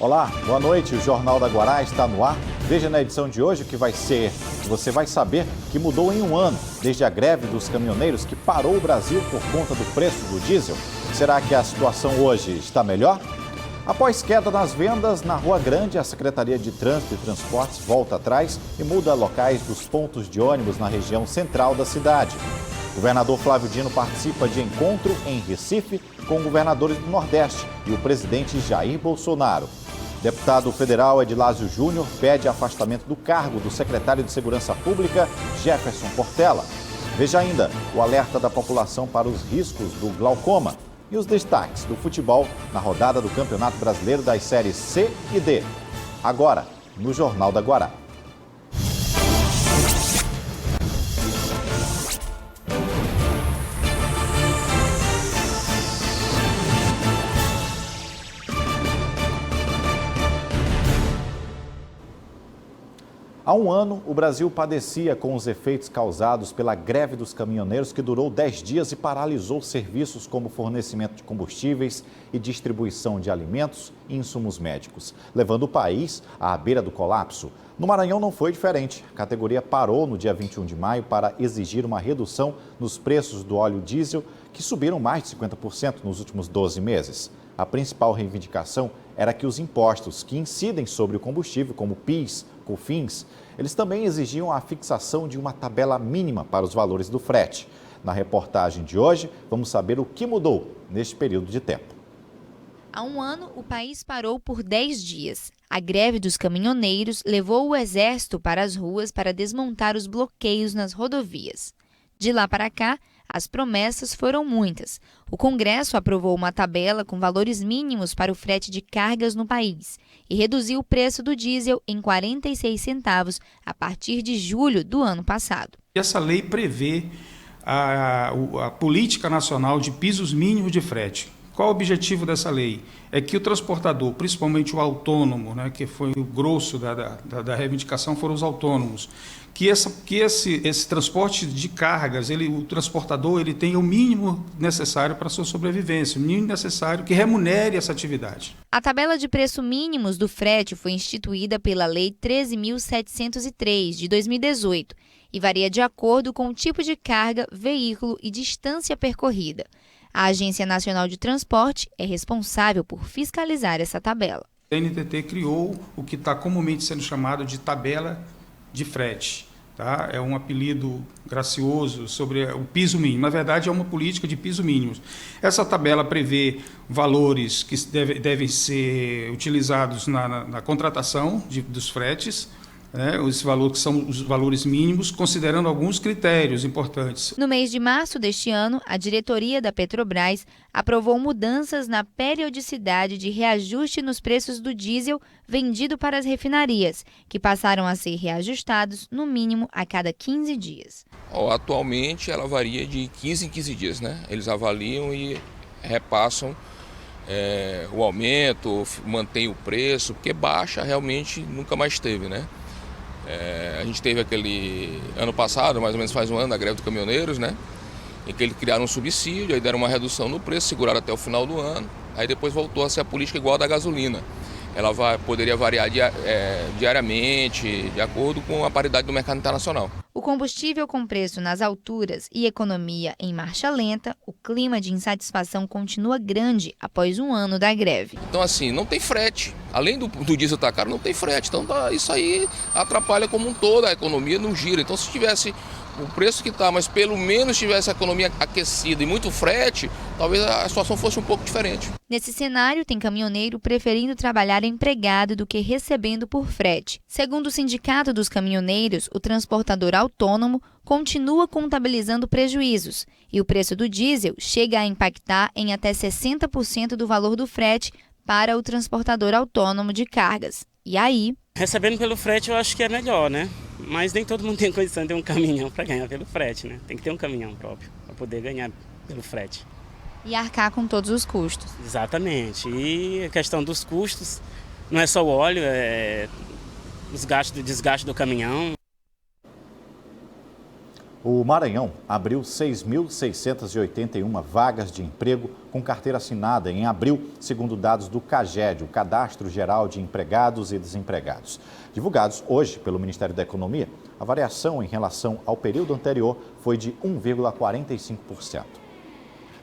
Olá, boa noite. O Jornal da Guará está no ar. Veja na edição de hoje o que você vai saber que mudou em um ano, desde a greve dos caminhoneiros que parou o Brasil por conta do preço do diesel. Será que a situação hoje está melhor? Após queda nas vendas, na Rua Grande, a Secretaria de Trânsito e Transportes volta atrás e muda locais dos pontos de ônibus na região central da cidade. O governador Flávio Dino participa de encontro em Recife com governadores do Nordeste e o presidente Jair Bolsonaro. Deputado federal Edilásio Júnior pede afastamento do cargo do secretário de Segurança Pública, Jefferson Portela. Veja ainda o alerta da população para os riscos do glaucoma e os destaques do futebol na rodada do Campeonato Brasileiro das séries C e D. Agora, no Jornal da Guará. Há um ano, o Brasil padecia com os efeitos causados pela greve dos caminhoneiros que durou 10 dias e paralisou serviços como fornecimento de combustíveis e distribuição de alimentos e insumos médicos, levando o país à beira do colapso. No Maranhão não foi diferente. A categoria parou no dia 21 de maio para exigir uma redução nos preços do óleo diesel, que subiram mais de 50% nos últimos 12 meses. A principal reivindicação era que os impostos que incidem sobre o combustível, como PIS, COFINS, eles também exigiam a fixação de uma tabela mínima para os valores do frete. Na reportagem de hoje, vamos saber o que mudou neste período de tempo. Há um ano, o país parou por 10 dias. A greve dos caminhoneiros levou o Exército para as ruas para desmontar os bloqueios nas rodovias. De lá para cá, as promessas foram muitas. O Congresso aprovou uma tabela com valores mínimos para o frete de cargas no país e reduziu o preço do diesel em 46 centavos a partir de julho do ano passado. Essa lei prevê a política nacional de pisos mínimos de frete. Qual o objetivo dessa lei? É que o transportador, principalmente o autônomo, né, que foi o grosso da reivindicação, foram os autônomos, que esse transporte de cargas, o transportador ele tenha o mínimo necessário para a sua sobrevivência, o mínimo necessário que remunere essa atividade. A tabela de preço mínimos do frete foi instituída pela Lei 13.703, de 2018, e varia de acordo com o tipo de carga, veículo e distância percorrida. A Agência Nacional de Transporte é responsável por fiscalizar essa tabela. A NTT criou o que está comumente sendo chamado de tabela de frete. Tá? É um apelido gracioso sobre o piso mínimo. Na verdade, é uma política de piso mínimo. Essa tabela prevê valores que devem ser utilizados na contratação dos fretes, né, esse valor que são os valores mínimos, considerando alguns critérios importantes. No mês de março deste ano, a diretoria da Petrobras aprovou mudanças na periodicidade de reajuste nos preços do diesel vendido para as refinarias, que passaram a ser reajustados no mínimo a cada 15 dias. Atualmente ela varia de 15 em 15 dias, né? Eles avaliam e repassam o aumento, mantém o preço, porque baixa realmente nunca mais teve, né? A gente teve aquele ano passado, mais ou menos faz um ano, a greve dos caminhoneiros, né? Em que eles criaram um subsídio, aí deram uma redução no preço, seguraram até o final do ano, aí depois voltou a ser a política igual a da gasolina. Ela poderia variar diariamente, de acordo com a paridade do mercado internacional. O combustível com preço nas alturas e economia em marcha lenta, o clima de insatisfação continua grande após um ano da greve. Então, assim, não tem frete. Além do diesel estar caro, não tem frete. Então, isso aí atrapalha como um todo, a economia não gira. Então, se tivesse o preço que está, mas pelo menos tivesse a economia aquecida e muito frete, talvez a situação fosse um pouco diferente. Nesse cenário, tem caminhoneiro preferindo trabalhar empregado do que recebendo por frete. Segundo o Sindicato dos Caminhoneiros, o transportador autônomo continua contabilizando prejuízos e o preço do diesel chega a impactar em até 60% do valor do frete para o transportador autônomo de cargas. E aí? Recebendo pelo frete eu acho que é melhor, né? Mas nem todo mundo tem condição de ter um caminhão para ganhar pelo frete, né? Tem que ter um caminhão próprio para poder ganhar pelo frete. E arcar com todos os custos. Exatamente. E a questão dos custos, não é só o óleo, é os gastos, desgaste do caminhão. O Maranhão abriu 6.681 vagas de emprego com carteira assinada em abril, segundo dados do CAGED, o Cadastro Geral de Empregados e Desempregados. Divulgados hoje pelo Ministério da Economia, a variação em relação ao período anterior foi de 1,45%.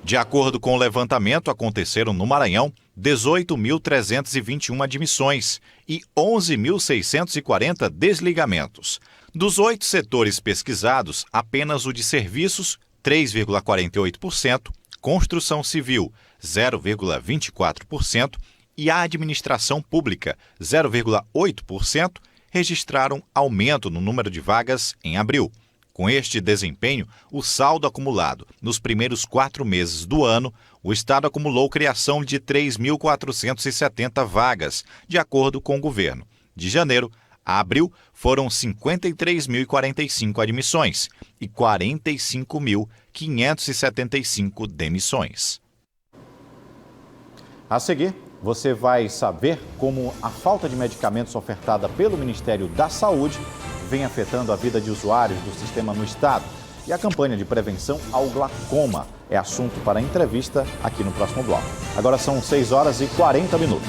De acordo com o levantamento, aconteceram no Maranhão 18.321 admissões e 11.640 desligamentos. Dos 8 setores pesquisados, apenas o de serviços, 3,48%, construção civil, 0,24% e a administração pública, 0,8%, registraram aumento no número de vagas em abril. Com este desempenho, o saldo acumulado nos primeiros 4 meses do ano, o Estado acumulou criação de 3.470 vagas, de acordo com o governo. De janeiro a abril, foram 53.045 admissões e 45.575 demissões. A seguir, você vai saber como a falta de medicamentos ofertada pelo Ministério da Saúde vem afetando a vida de usuários do sistema no estado. E a campanha de prevenção ao glaucoma é assunto para a entrevista aqui no próximo bloco. Agora são 6h40.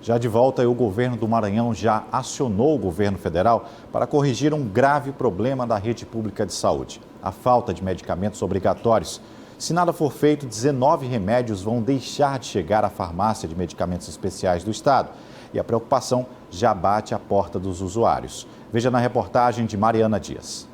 Já de volta, o governo do Maranhão já acionou o governo federal para corrigir um grave problema da rede pública de saúde: a falta de medicamentos obrigatórios. Se nada for feito, 19 remédios vão deixar de chegar à farmácia de medicamentos especiais do estado. E a preocupação já bate à porta dos usuários. Veja na reportagem de Mariana Dias.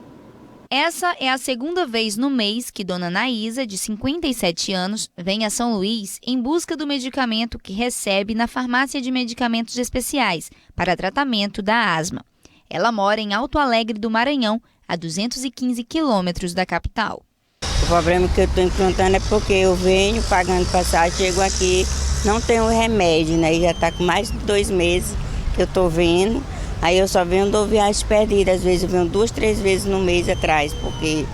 Essa é a segunda vez no mês que Dona Naísa, de 57 anos, vem a São Luís em busca do medicamento que recebe na farmácia de medicamentos especiais para tratamento da asma. Ela mora em Alto Alegre do Maranhão, a 215 quilômetros da capital. O problema que eu estou enfrentando é porque eu venho pagando passagem, chego aqui, não tenho remédio, né? Já está com mais de 2 meses que eu estou vendo. Aí eu só venho do viagem perdida, às vezes eu venho 2, 3 vezes no mês atrás, porque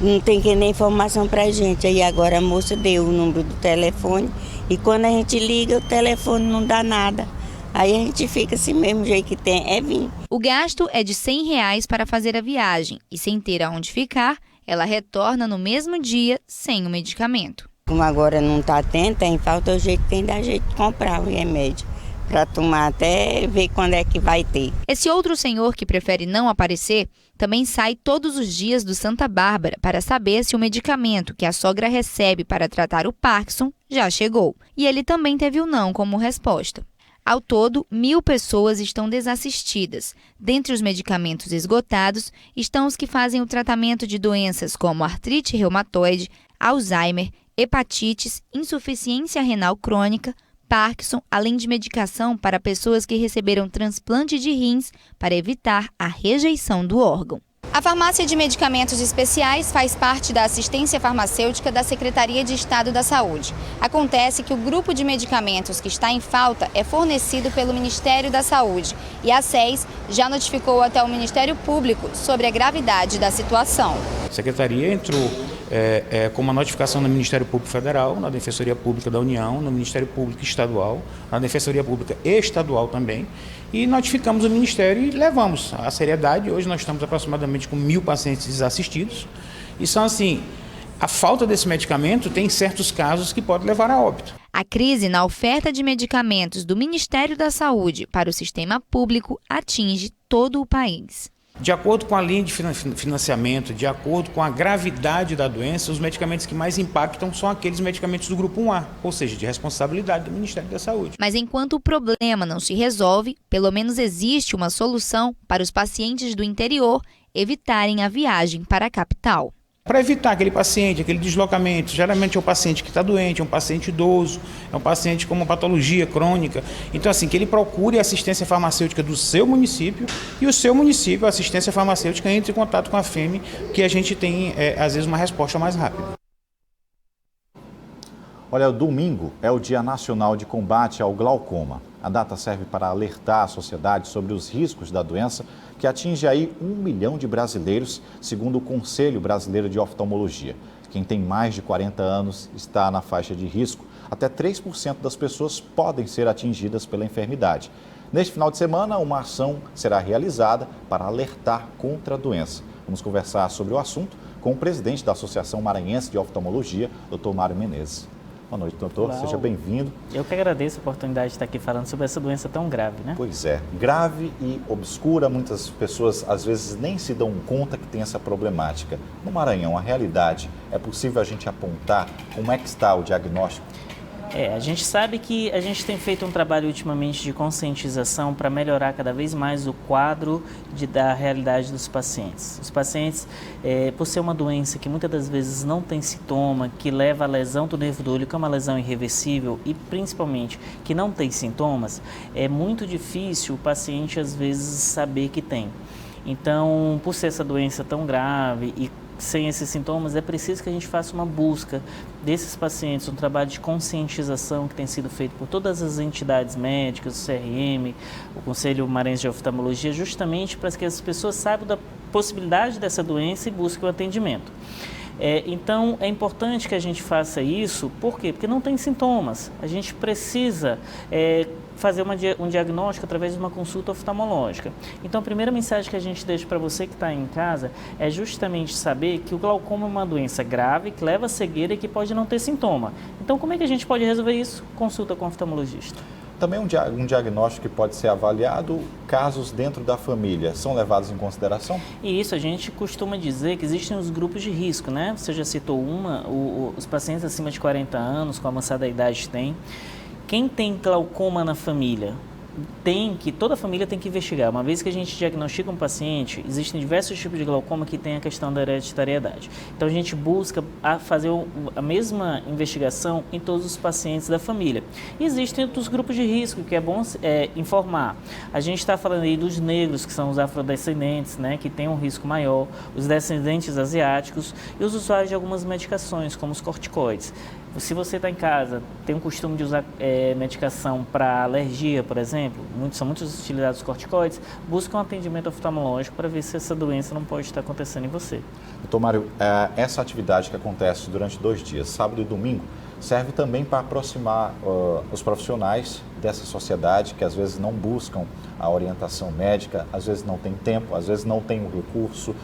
não tem que nem informação pra gente. Aí agora a moça deu o número do telefone e quando a gente liga o telefone não dá nada. Aí a gente fica assim mesmo, jeito que tem, é vir. O gasto é de R$100 para fazer a viagem e sem ter aonde ficar, ela retorna no mesmo dia sem o medicamento. Como agora não está tendo, tem falta o jeito, tem dar jeito de comprar o remédio para tomar até ver quando é que vai ter. Esse outro senhor que prefere não aparecer também sai todos os dias do Santa Bárbara para saber se o medicamento que a sogra recebe para tratar o Parkinson já chegou. E ele também teve o não como resposta. Ao todo, 1.000 pessoas estão desassistidas. Dentre os medicamentos esgotados estão os que fazem o tratamento de doenças como artrite reumatoide, Alzheimer, hepatites, insuficiência renal crônica, Parkinson, além de medicação para pessoas que receberam transplante de rins para evitar a rejeição do órgão. A farmácia de medicamentos especiais faz parte da assistência farmacêutica da Secretaria de Estado da Saúde. Acontece que o grupo de medicamentos que está em falta é fornecido pelo Ministério da Saúde e a SES já notificou até o Ministério Público sobre a gravidade da situação. A Secretaria entrou com uma notificação no Ministério Público Federal, na Defensoria Pública da União, no Ministério Público Estadual, na Defensoria Pública Estadual também, e notificamos o Ministério e levamos a seriedade. Hoje nós estamos aproximadamente com 1.000 pacientes desassistidos e são assim, a falta desse medicamento tem certos casos que pode levar a óbito. A crise na oferta de medicamentos do Ministério da Saúde para o sistema público atinge todo o país. De acordo com a linha de financiamento, de acordo com a gravidade da doença, os medicamentos que mais impactam são aqueles medicamentos do grupo 1A, ou seja, de responsabilidade do Ministério da Saúde. Mas enquanto o problema não se resolve, pelo menos existe uma solução para os pacientes do interior evitarem a viagem para a capital. Para evitar aquele paciente, aquele deslocamento, geralmente é um paciente que está doente, é um paciente idoso, é um paciente com uma patologia crônica. Então, assim, que ele procure a assistência farmacêutica do seu município e o seu município, a assistência farmacêutica, entre em contato com a FEME, que a gente tem, às vezes, uma resposta mais rápida. Olha, o domingo é o Dia Nacional de Combate ao Glaucoma. A data serve para alertar a sociedade sobre os riscos da doença, que atinge aí 1 milhão de brasileiros, segundo o Conselho Brasileiro de Oftalmologia, Quem tem mais de 40 anos está na faixa de risco. Até 3% das pessoas podem ser atingidas pela enfermidade. Neste final de semana, uma ação será realizada para alertar contra a doença. Vamos conversar sobre o assunto com o presidente da Associação Maranhense de Oftalmologia, Dr. Mário Menezes. Boa noite, doutor. Olá, seja bem-vindo. Eu que agradeço a oportunidade de estar aqui falando sobre essa doença tão grave, né? Pois é, grave e obscura. Muitas pessoas, às vezes, nem se dão conta que tem essa problemática. No Maranhão, a realidade, é possível a gente apontar como é que está o diagnóstico? A gente sabe que a gente tem feito um trabalho ultimamente de conscientização para melhorar cada vez mais o quadro da realidade dos pacientes. Os pacientes, por ser uma doença que muitas das vezes não tem sintoma, que leva à lesão do nervo do olho, que é uma lesão irreversível e principalmente que não tem sintomas, é muito difícil o paciente às vezes saber que tem. Então, por ser essa doença tão grave e sem esses sintomas, é preciso que a gente faça uma busca desses pacientes, um trabalho de conscientização que tem sido feito por todas as entidades médicas, o CRM, o Conselho Maranhense de Oftalmologia, justamente para que as pessoas saibam da possibilidade dessa doença e busquem o atendimento. Então, é importante que a gente faça isso, por quê? Porque não tem sintomas. A gente precisa fazer um diagnóstico através de uma consulta oftalmológica. Então, a primeira mensagem que a gente deixa para você que está em casa é justamente saber que o glaucoma é uma doença grave, que leva à cegueira e que pode não ter sintoma. Então, como é que a gente pode resolver isso? Consulta com o oftalmologista. Também um diagnóstico que pode ser avaliado, casos dentro da família, são levados em consideração? E isso, a gente costuma dizer que existem os grupos de risco, né? Você já citou os pacientes acima de 40 anos, com avançada idade têm. Quem tem glaucoma na família? Toda a família tem que investigar. Uma vez que a gente diagnostica um paciente, existem diversos tipos de glaucoma que tem a questão da hereditariedade. Então a gente busca fazer a mesma investigação em todos os pacientes da família. E existem outros grupos de risco que é bom informar. A gente está falando aí dos negros, que são os afrodescendentes, né, que têm um risco maior, os descendentes asiáticos e os usuários de algumas medicações, como os corticoides. Se você está em casa, tem o costume de usar medicação para alergia, por exemplo, são muitos utilizados os corticoides, busque um atendimento oftalmológico para ver se essa doença não pode estar acontecendo em você. Doutor Mário, essa atividade que acontece durante 2 dias, sábado e domingo, serve também para aproximar os profissionais dessa sociedade que às vezes não buscam a orientação médica, às vezes não tem tempo, às vezes não tem o recurso.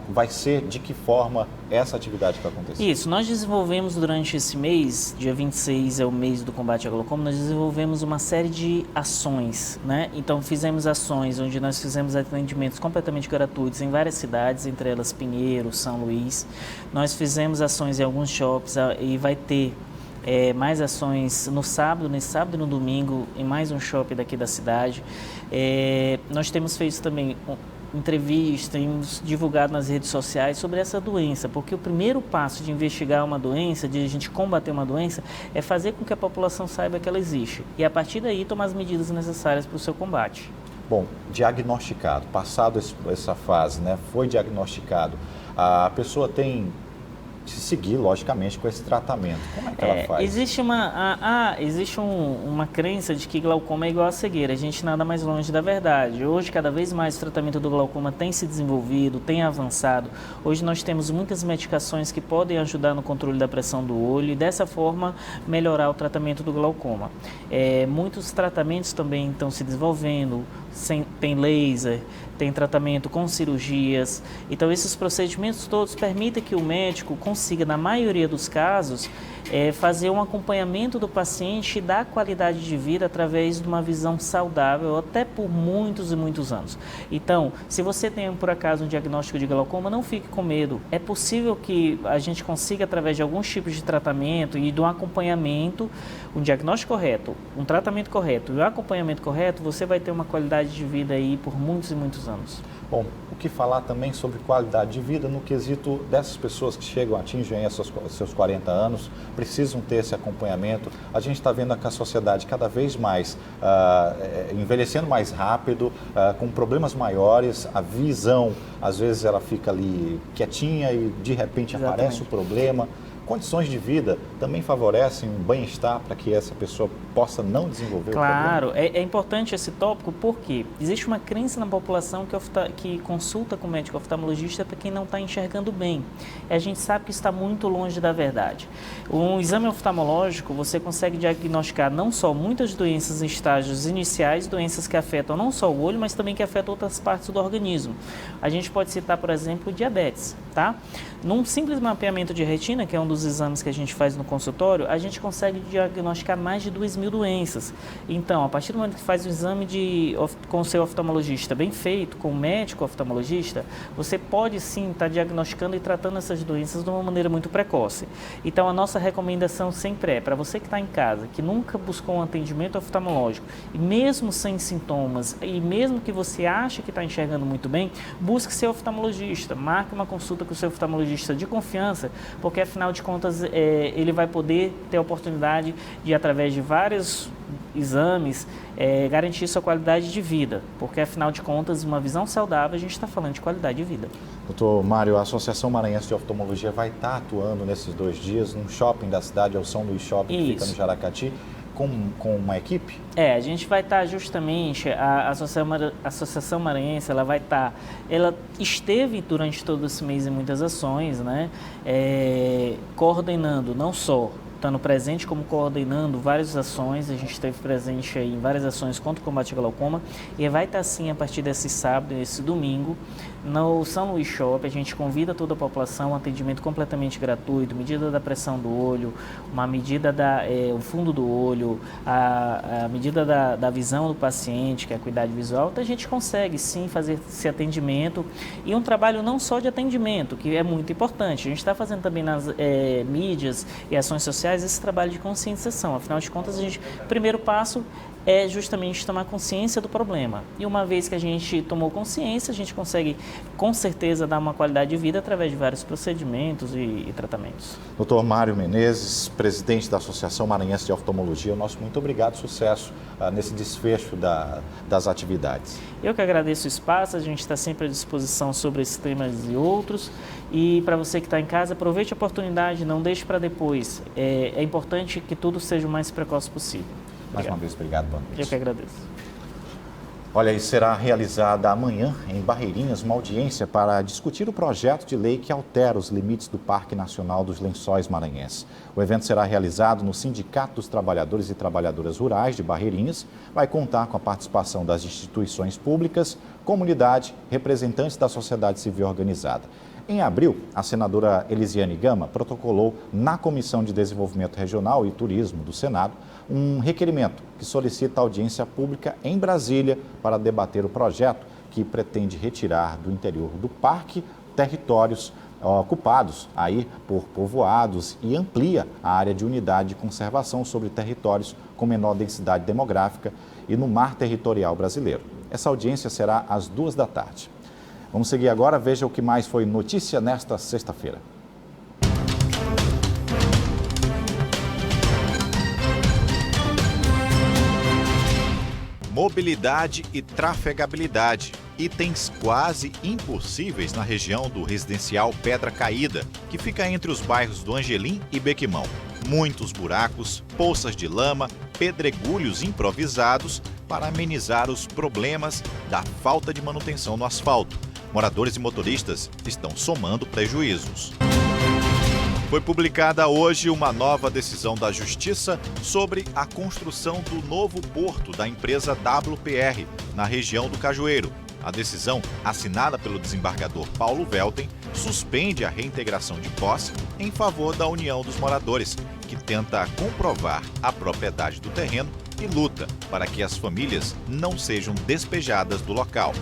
Vai ser de que forma essa atividade que vai acontecer? Isso, nós desenvolvemos durante esse mês, dia 26 é o mês do combate ao glaucoma, nós desenvolvemos uma série de ações, né? Então fizemos ações onde nós fizemos atendimentos completamente gratuitos em várias cidades, entre elas Pinheiro, São Luís. Nós fizemos ações em alguns shoppings e vai ter mais ações nesse sábado e no domingo em mais um shopping daqui da cidade. Nós temos feito também entrevistas, temos divulgado nas redes sociais sobre essa doença, porque o primeiro passo de investigar uma doença, de a gente combater uma doença, é fazer com que a população saiba que ela existe e a partir daí tomar as medidas necessárias para o seu combate. Bom, diagnosticado, passado essa fase, né, foi diagnosticado, a pessoa tem de seguir, logicamente, com esse tratamento. Como é que ela faz? Existe uma crença de que glaucoma é igual a cegueira. A gente nada mais longe da verdade. Hoje, cada vez mais, o tratamento do glaucoma tem se desenvolvido, tem avançado. Hoje nós temos muitas medicações que podem ajudar no controle da pressão do olho e, dessa forma, melhorar o tratamento do glaucoma. Muitos tratamentos também estão se desenvolvendo, tem laser, tem tratamento com cirurgias. Então, esses procedimentos todos permitem que o médico consiga, na maioria dos casos, fazer um acompanhamento do paciente e dar qualidade de vida através de uma visão saudável, até por muitos e muitos anos. Então, se você tem, por acaso, um diagnóstico de glaucoma, não fique com medo. É possível que a gente consiga, através de alguns tipos de tratamento e de um acompanhamento, um diagnóstico correto, um tratamento correto e um acompanhamento correto, você vai ter uma qualidade de vida aí por muitos e muitos anos. Bom, o que falar também sobre qualidade de vida no quesito dessas pessoas que chegam, atingem seus 40 anos, precisam ter esse acompanhamento. A gente está vendo que a sociedade cada vez mais envelhecendo mais rápido, com problemas maiores, a visão, às vezes ela fica ali quietinha e de repente aparece o problema. Condições de vida também favorecem um bem-estar para que essa pessoa possa não desenvolver o problema? Claro, é importante esse tópico porque existe uma crença na população que consulta com o médico oftalmologista para quem não está enxergando bem. E a gente sabe que está muito longe da verdade. Um exame oftalmológico, você consegue diagnosticar não só muitas doenças em estágios iniciais, doenças que afetam não só o olho, mas também que afetam outras partes do organismo. A gente pode citar, por exemplo, o diabetes, tá? Num simples mapeamento de retina, que é um dos exames que a gente faz no consultório, a gente consegue diagnosticar mais de 2.000 doenças. Então, a partir do momento que faz o exame com o seu oftalmologista bem feito, com o médico oftalmologista, você pode sim estar diagnosticando e tratando essas doenças de uma maneira muito precoce. Então, a nossa recomendação sempre é, para você que está em casa, que nunca buscou um atendimento oftalmológico, e mesmo sem sintomas, e mesmo que você ache que está enxergando muito bem, busque seu oftalmologista, marque uma consulta com o seu oftalmologista de confiança, porque afinal de contas ele vai poder ter a oportunidade de, através de vários exames, garantir sua qualidade de vida, porque afinal de contas, uma visão saudável, a gente está falando de qualidade de vida. Doutor Mário, a Associação Maranhense de Oftalmologia vai estar atuando nesses 2 dias num shopping da cidade, é o São Luís Shopping, que fica no Jaracati, com uma equipe? A gente vai estar justamente, a Associação Maranhense, ela esteve durante todo esse mês em muitas ações, né, coordenando, não só estando presente como coordenando várias ações. A gente esteve presente em várias ações contra o combate ao glaucoma e vai estar sim a partir desse sábado e esse domingo no São Luís Shopping. A gente convida toda a população, um atendimento completamente gratuito, medida da pressão do olho, uma medida o fundo do olho, a medida da visão do paciente, que é a acuidade visual. Então a gente consegue sim fazer esse atendimento e um trabalho não só de atendimento, que é muito importante. A gente está fazendo também nas mídias e ações sociais esse trabalho de conscientização. Afinal de contas, o primeiro passo é justamente tomar consciência do problema. E uma vez que a gente tomou consciência, a gente consegue, com certeza, dar uma qualidade de vida através de vários procedimentos e tratamentos. Doutor Mário Menezes, presidente da Associação Maranhense de Oftalmologia, nosso muito obrigado, sucesso nesse desfecho das atividades. Eu que agradeço o espaço, a gente está sempre à disposição sobre esses temas e outros. E para você que está em casa, aproveite a oportunidade, não deixe para depois. É importante que tudo seja o mais precoce possível. Mais uma vez, obrigado, boa noite. Eu que agradeço. Olha, e será realizada amanhã, em Barreirinhas, uma audiência para discutir o projeto de lei que altera os limites do Parque Nacional dos Lençóis Maranhenses. O evento será realizado no Sindicato dos Trabalhadores e Trabalhadoras Rurais de Barreirinhas. Vai contar com a participação das instituições públicas, comunidade, representantes da sociedade civil organizada. Em abril, a senadora Elisiane Gama protocolou na Comissão de Desenvolvimento Regional e Turismo do Senado um requerimento que solicita audiência pública em Brasília para debater o projeto que pretende retirar do interior do parque territórios ocupados aí por povoados e amplia a área de unidade de conservação sobre territórios com menor densidade demográfica e no mar territorial brasileiro. Essa audiência será às 14h. Vamos seguir agora, veja o que mais foi notícia nesta sexta-feira. Mobilidade e trafegabilidade. Itens quase impossíveis na região do residencial Pedra Caída, que fica entre os bairros do Angelim e Bequimão. Muitos buracos, poças de lama, pedregulhos improvisados para amenizar os problemas da falta de manutenção no asfalto. Moradores e motoristas estão somando prejuízos. Foi publicada hoje uma nova decisão da Justiça sobre a construção do novo porto da empresa WPR, na região do Cajueiro. A decisão, assinada pelo desembargador Paulo Velten, suspende a reintegração de posse em favor da União dos Moradores, que tenta comprovar a propriedade do terreno e luta para que as famílias não sejam despejadas do local.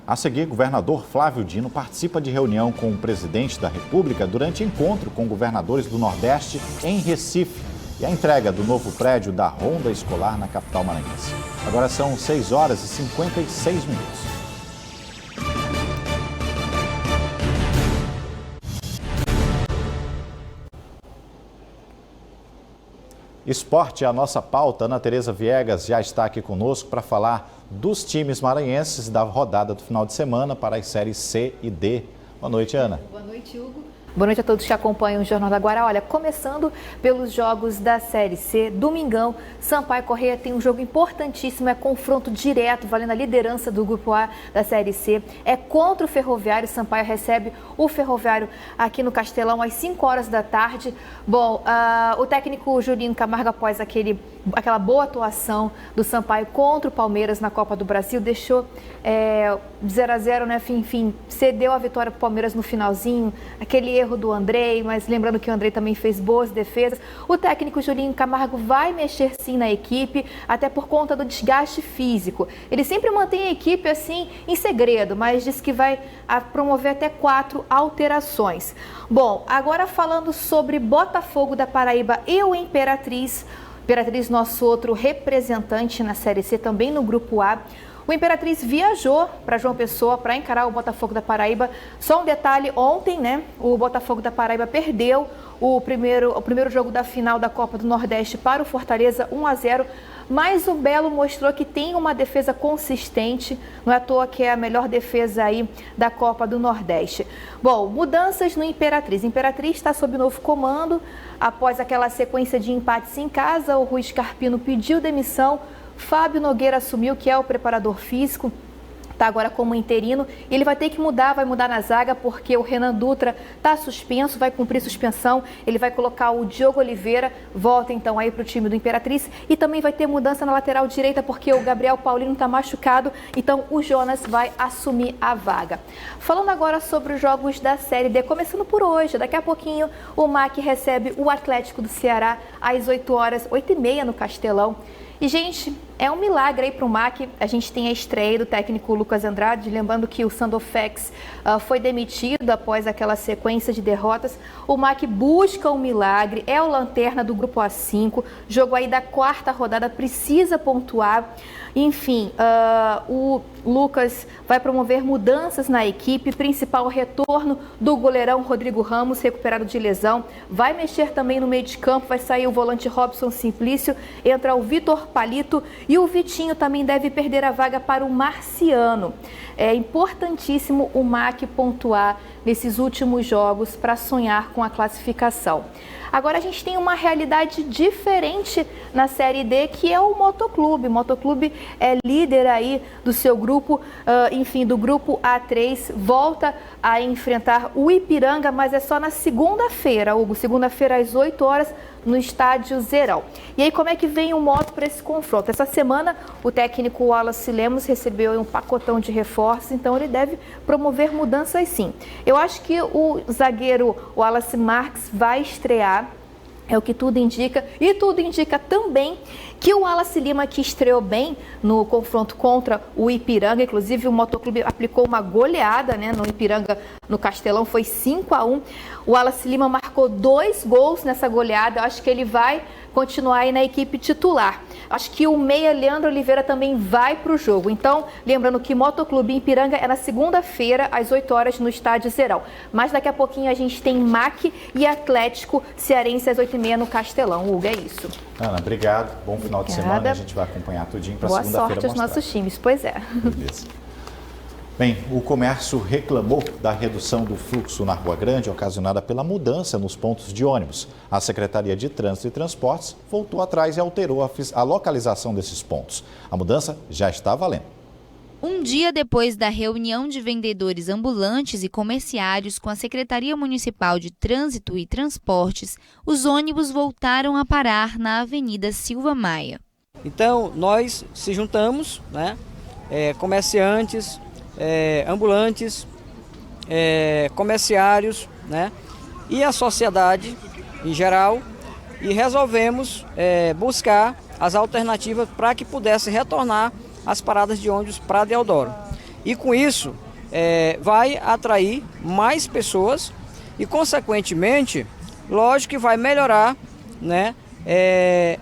A seguir, o governador Flávio Dino participa de reunião com o presidente da República durante encontro com governadores do Nordeste em Recife e a entrega do novo prédio da Ronda Escolar na capital maranhense. Agora são 6h56. Esporte é a nossa pauta. Ana Tereza Viegas já está aqui conosco para falar dos times maranhenses da rodada do final de semana para as séries C e D. Boa noite, Ana. Boa noite, Hugo. Boa noite a todos que acompanham o Jornal da Guará. Olha, começando pelos jogos da Série C, domingão, Sampaio Corrêa tem um jogo importantíssimo, é confronto direto, valendo a liderança do Grupo A da Série C. É contra o Ferroviário, Sampaio recebe o Ferroviário aqui no Castelão às 5 horas da tarde. Bom, o técnico Julinho Camargo, após aquela boa atuação do Sampaio contra o Palmeiras na Copa do Brasil, deixou 0-0, né? Enfim, cedeu a vitória para o Palmeiras no finalzinho, aquele erro do Andrei, mas lembrando que o Andrei também fez boas defesas. O técnico Julinho Camargo vai mexer sim na equipe, até por conta do desgaste físico. Ele sempre mantém a equipe assim em segredo, mas diz que vai promover até 4 alterações. Bom, agora falando sobre Botafogo da Paraíba e o Imperatriz, nosso outro representante na Série C, também no Grupo A. O Imperatriz viajou para João Pessoa para encarar o Botafogo da Paraíba. Só um detalhe, ontem, né, o Botafogo da Paraíba perdeu o primeiro jogo da final da Copa do Nordeste para o Fortaleza, 1-0. Mas o Belo mostrou que tem uma defesa consistente, não é à toa que é a melhor defesa aí da Copa do Nordeste. Bom, mudanças no Imperatriz. Imperatriz está sob novo comando. Após aquela sequência de empates em casa, o Rui Scarpino pediu demissão. Fábio Nogueira assumiu, que é o preparador físico, está agora como interino. Ele vai ter que vai mudar na zaga, porque o Renan Dutra está suspenso, vai cumprir suspensão. Ele vai colocar o Diogo Oliveira, volta então aí para o time do Imperatriz. E também vai ter mudança na lateral direita, porque o Gabriel Paulino está machucado, então o Jonas vai assumir a vaga. Falando agora sobre os jogos da Série D, começando por hoje, daqui a pouquinho o MAC recebe o Atlético do Ceará às 8h30 no Castelão. E, gente, é um milagre aí para o MAC. A gente tem a estreia do técnico Lucas Andrade, lembrando que o Sandofex foi demitido após aquela sequência de derrotas. O MAC busca um milagre, é o lanterna do Grupo A5, jogo aí da 4ª rodada, precisa pontuar. Enfim, o Lucas vai promover mudanças na equipe, principal retorno do goleirão Rodrigo Ramos, recuperado de lesão. Vai mexer também no meio de campo, vai sair o volante Robson Simplício, entra o Vitor Palito e o Vitinho também deve perder a vaga para o Marciano. É importantíssimo o MAC pontuar nesses últimos jogos para sonhar com a classificação. Agora a gente tem uma realidade diferente na Série D, que é o Motoclube. O Motoclube é líder aí do seu grupo, do grupo A3, volta a enfrentar o Ipiranga, mas é só na segunda-feira, Hugo. Segunda-feira às 8 horas no estádio Zerão. E aí, como é que vem o Moto para esse confronto? Essa semana, o técnico Wallace Lemos recebeu um pacotão de reforços, então ele deve promover mudanças sim. Eu acho que o zagueiro Wallace Marques vai estrear, é o que tudo indica, e tudo indica também que o Wallace Lima, que estreou bem no confronto contra o Ipiranga, inclusive o Motoclube aplicou uma goleada, né, no Ipiranga, no Castelão, foi 5-1. O Wallace Lima marcou 2 gols nessa goleada. Eu acho que ele vai continuar aí na equipe titular. Acho que o meia Leandro Oliveira também vai para o jogo. Então, lembrando que Motoclube em Ipiranga é na segunda-feira, às 8 horas, no estádio Zerão. Mas daqui a pouquinho a gente tem MAC e Atlético Cearense às 8h30 no Castelão. Hugo, é isso. Ana, obrigado. Bom final de semana. A gente vai acompanhar tudinho para segunda-feira. Boa sorte aos nossos times, pois é. Beleza. Bem, o comércio reclamou da redução do fluxo na Rua Grande ocasionada pela mudança nos pontos de ônibus. A Secretaria de Trânsito e Transportes voltou atrás e alterou a localização desses pontos. A mudança já está valendo. Um dia depois da reunião de vendedores ambulantes e comerciários com a Secretaria Municipal de Trânsito e Transportes, os ônibus voltaram a parar na Avenida Silva Maia. Então, nós se juntamos, né, comerciantes, ambulantes, comerciários, né, e a sociedade em geral, e resolvemos buscar as alternativas para que pudesse retornar as paradas de ônibus para Deodoro. E com isso vai atrair mais pessoas e, consequentemente, lógico que vai melhorar, né,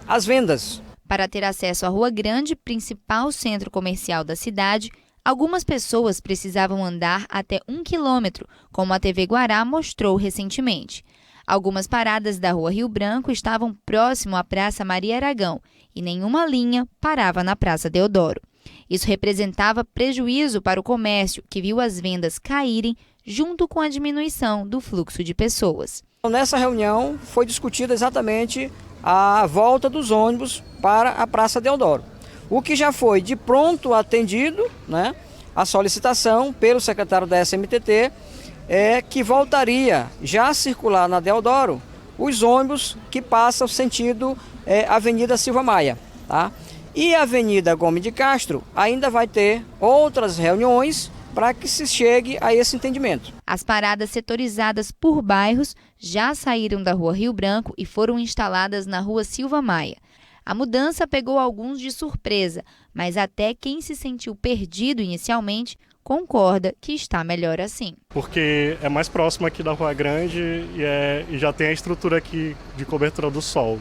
as vendas. Para ter acesso à Rua Grande, principal centro comercial da cidade, algumas pessoas precisavam andar até 1 quilômetro, como a TV Guará mostrou recentemente. Algumas paradas da Rua Rio Branco estavam próximo à Praça Maria Aragão e nenhuma linha parava na Praça Deodoro. Isso representava prejuízo para o comércio, que viu as vendas caírem junto com a diminuição do fluxo de pessoas. Nessa reunião foi discutida exatamente a volta dos ônibus para a Praça Deodoro. O que já foi de pronto atendido, né, a solicitação pelo secretário da SMTT, é que voltaria já a circular na Deodoro os ônibus que passam sentido Avenida Silva Maia. Tá? E a Avenida Gomes de Castro ainda vai ter outras reuniões para que se chegue a esse entendimento. As paradas setorizadas por bairros já saíram da Rua Rio Branco e foram instaladas na Rua Silva Maia. A mudança pegou alguns de surpresa, mas até quem se sentiu perdido inicialmente concorda que está melhor assim. Porque é mais próximo aqui da Rua Grande e já tem a estrutura aqui de cobertura do sol.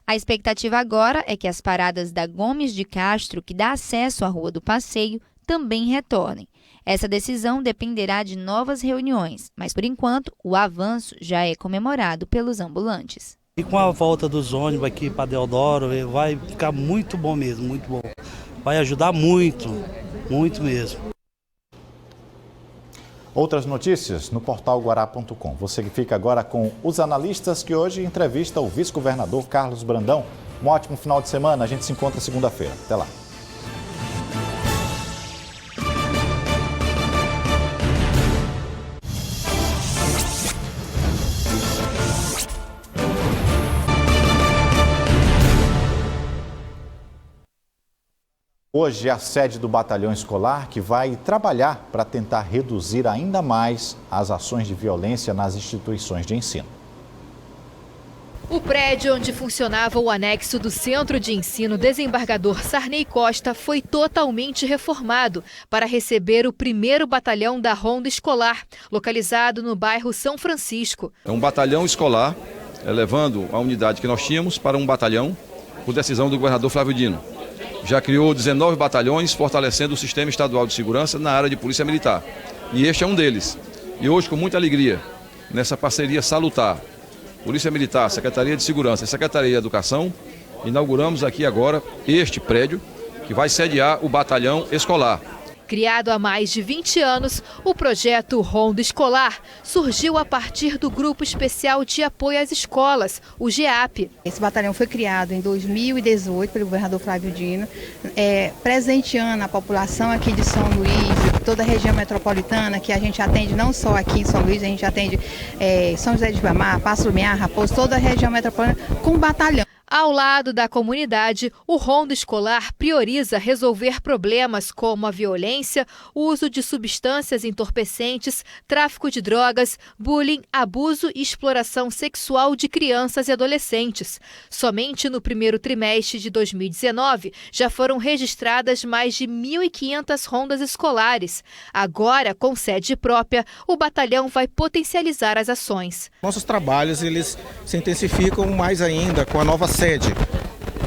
A expectativa agora é que as paradas da Gomes de Castro, que dá acesso à Rua do Passeio, também retornem. Essa decisão dependerá de novas reuniões, mas por enquanto o avanço já é comemorado pelos ambulantes. E com a volta dos ônibus aqui para Deodoro, vai ficar muito bom mesmo, muito bom. Vai ajudar muito, muito mesmo. Outras notícias no portal Guará.com. Você que fica agora com os analistas que hoje entrevistam o vice-governador Carlos Brandão. Um ótimo final de semana, a gente se encontra segunda-feira. Até lá. Hoje é a sede do batalhão escolar que vai trabalhar para tentar reduzir ainda mais as ações de violência nas instituições de ensino. O prédio onde funcionava o anexo do Centro de Ensino Desembargador Sarney Costa foi totalmente reformado para receber o 1º Batalhão da Ronda Escolar, localizado no bairro São Francisco. É um batalhão escolar, elevando a unidade que nós tínhamos para um batalhão, por decisão do governador Flávio Dino. Já criou 19 batalhões, fortalecendo o sistema estadual de segurança na área de polícia militar. E este é um deles. E hoje, com muita alegria, nessa parceria salutar, Polícia Militar, Secretaria de Segurança e Secretaria de Educação, inauguramos aqui agora este prédio que vai sediar o batalhão escolar. Criado há mais de 20 anos, o projeto Ronda Escolar surgiu a partir do Grupo Especial de Apoio às Escolas, o GEAP. Esse batalhão foi criado em 2018 pelo governador Flávio Dino, presenteando a população aqui de São Luís, toda a região metropolitana, que a gente atende não só aqui em São Luís, a gente atende São José de Ribamar, Passo Lumiar, Raposo, toda a região metropolitana com batalhão. Ao lado da comunidade, o Ronda Escolar prioriza resolver problemas como a violência, o uso de substâncias entorpecentes, tráfico de drogas, bullying, abuso e exploração sexual de crianças e adolescentes. Somente no primeiro trimestre de 2019, já foram registradas mais de 1.500 rondas escolares. Agora, com sede própria, o batalhão vai potencializar as ações. Nossos trabalhos eles se intensificam mais ainda com a nova sede.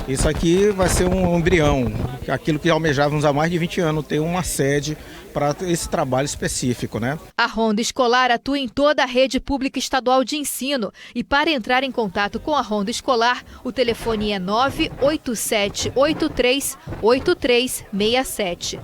Isso aqui vai ser um embrião, aquilo que almejávamos há mais de 20 anos, ter uma sede para esse trabalho específico, né? A Ronda Escolar atua em toda a rede pública estadual de ensino e para entrar em contato com a Ronda Escolar, o telefone é 987838367.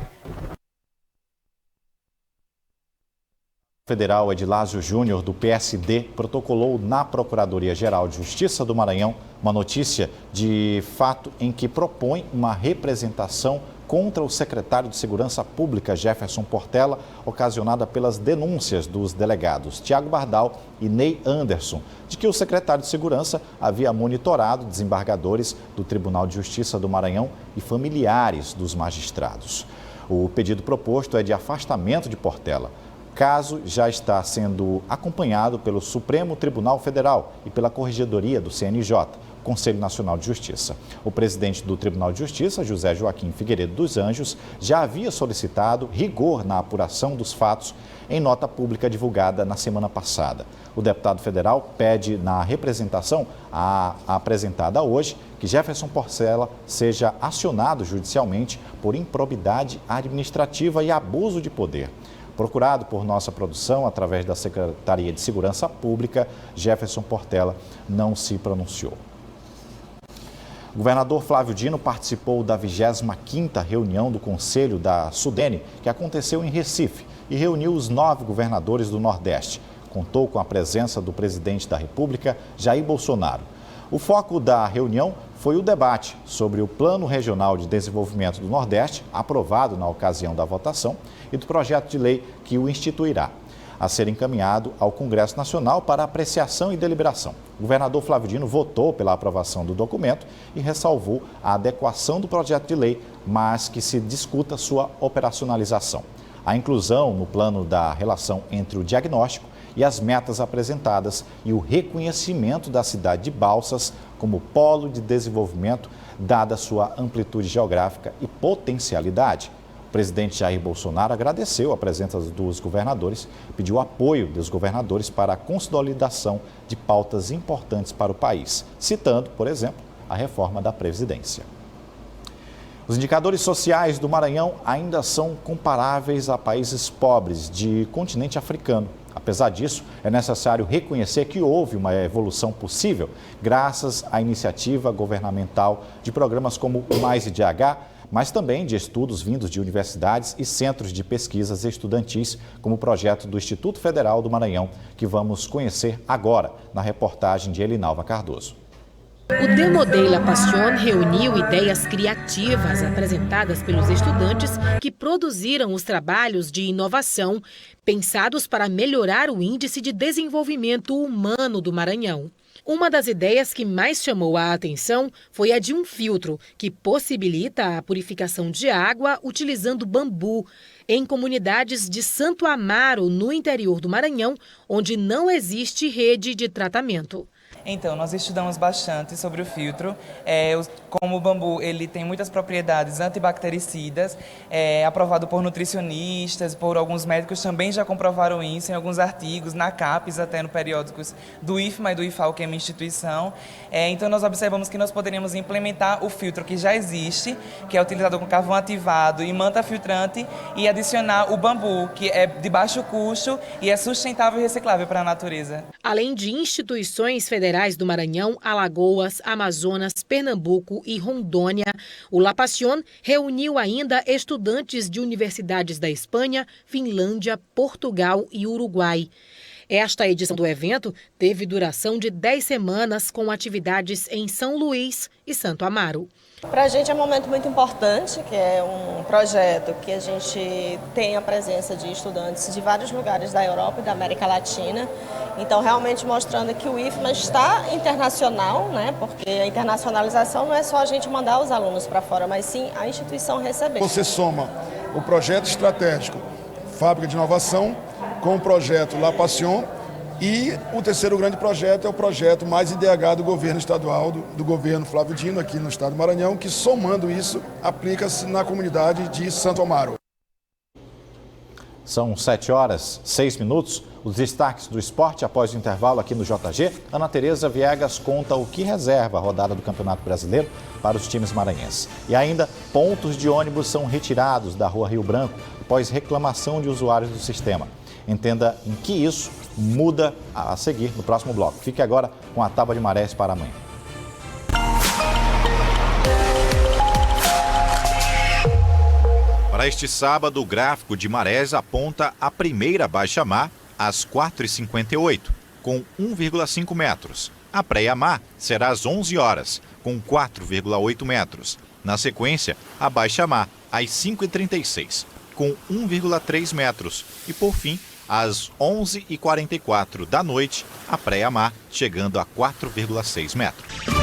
Federal Edilásio Júnior, do PSD, protocolou na Procuradoria-Geral de Justiça do Maranhão uma notícia de fato em que propõe uma representação contra o secretário de Segurança Pública, Jefferson Portela, ocasionada pelas denúncias dos delegados Tiago Bardal e Ney Anderson, de que o secretário de Segurança havia monitorado desembargadores do Tribunal de Justiça do Maranhão e familiares dos magistrados. O pedido proposto é de afastamento de Portela. O caso já está sendo acompanhado pelo Supremo Tribunal Federal e pela Corregedoria do CNJ, Conselho Nacional de Justiça. O presidente do Tribunal de Justiça, José Joaquim Figueiredo dos Anjos, já havia solicitado rigor na apuração dos fatos em nota pública divulgada na semana passada. O deputado federal pede na representação apresentada hoje que Jefferson Portela seja acionado judicialmente por improbidade administrativa e abuso de poder. Procurado por nossa produção através da Secretaria de Segurança Pública, Jefferson Portela não se pronunciou. O governador Flávio Dino participou da 25ª reunião do Conselho da Sudene, que aconteceu em Recife, e reuniu os 9 governadores do Nordeste. Contou com a presença do presidente da República, Jair Bolsonaro. O foco da reunião foi o debate sobre o Plano Regional de Desenvolvimento do Nordeste, aprovado na ocasião da votação, e do projeto de lei que o instituirá, a ser encaminhado ao Congresso Nacional para apreciação e deliberação. O governador Flávio Dino votou pela aprovação do documento e ressalvou a adequação do projeto de lei, mas que se discuta sua operacionalização. A inclusão no plano da relação entre o diagnóstico e as metas apresentadas e o reconhecimento da cidade de Balsas como polo de desenvolvimento, dada sua amplitude geográfica e potencialidade. O presidente Jair Bolsonaro agradeceu a presença dos governadores, pediu apoio dos governadores para a consolidação de pautas importantes para o país, citando, por exemplo, a reforma da Previdência. Os indicadores sociais do Maranhão ainda são comparáveis a países pobres de continente africano. Apesar disso, é necessário reconhecer que houve uma evolução possível graças à iniciativa governamental de programas como o Mais IDH, mas também de estudos vindos de universidades e centros de pesquisas estudantis, como o projeto do Instituto Federal do Maranhão, que vamos conhecer agora na reportagem de Elinalva Cardoso. O Demodei La Passion reuniu ideias criativas apresentadas pelos estudantes que produziram os trabalhos de inovação pensados para melhorar o índice de desenvolvimento humano do Maranhão. Uma das ideias que mais chamou a atenção foi a de um filtro que possibilita a purificação de água utilizando bambu em comunidades de Santo Amaro, no interior do Maranhão, onde não existe rede de tratamento. Então, nós estudamos bastante sobre o filtro, como o bambu ele tem muitas propriedades antibactericidas, aprovado por nutricionistas, por alguns médicos também já comprovaram isso em alguns artigos, na CAPES, até no periódicos do IFMA e do IFAO, que é minha instituição. Então, nós observamos que nós poderíamos implementar o filtro que já existe, que é utilizado com carvão ativado e manta filtrante, e adicionar o bambu, que é de baixo custo e é sustentável e reciclável para a natureza. Além de instituições federais do Maranhão, Alagoas, Amazonas, Pernambuco e Rondônia, o La Passion reuniu ainda estudantes de universidades da Espanha, Finlândia, Portugal e Uruguai. Esta edição do evento teve duração de 10 semanas, com atividades em São Luís e Santo Amaro. Para a gente é um momento muito importante, que é um projeto que a gente tem a presença de estudantes de vários lugares da Europa e da América Latina. Então, realmente mostrando que o IFMA está internacional, né? Porque a internacionalização não é só a gente mandar os alunos para fora, mas sim a instituição receber. Você soma o projeto estratégico Fábrica de Inovação com o projeto La Passion, e o terceiro grande projeto é o projeto Mais IDH do governo estadual, do governo Flávio Dino, aqui no estado do Maranhão, que somando isso, aplica-se na comunidade de Santo Amaro. São 7h06. Os destaques do esporte após o intervalo aqui no JG. Ana Tereza Viegas conta o que reserva a rodada do Campeonato Brasileiro para os times maranhenses. E ainda, pontos de ônibus são retirados da Rua Rio Branco após reclamação de usuários do sistema. Entenda em que isso muda a seguir no próximo bloco. Fique agora com a Tábua de Marés para amanhã. Para este sábado, o gráfico de marés aponta a primeira baixa-mar às 4h58, com 1,5 metros. A préia-mar será às 11 horas, com 4,8 metros. Na sequência, a baixa-mar às 5h36, com 1,3 metros. E, por fim, às 11h44 da noite, a préia-mar chegando a 4,6 metros.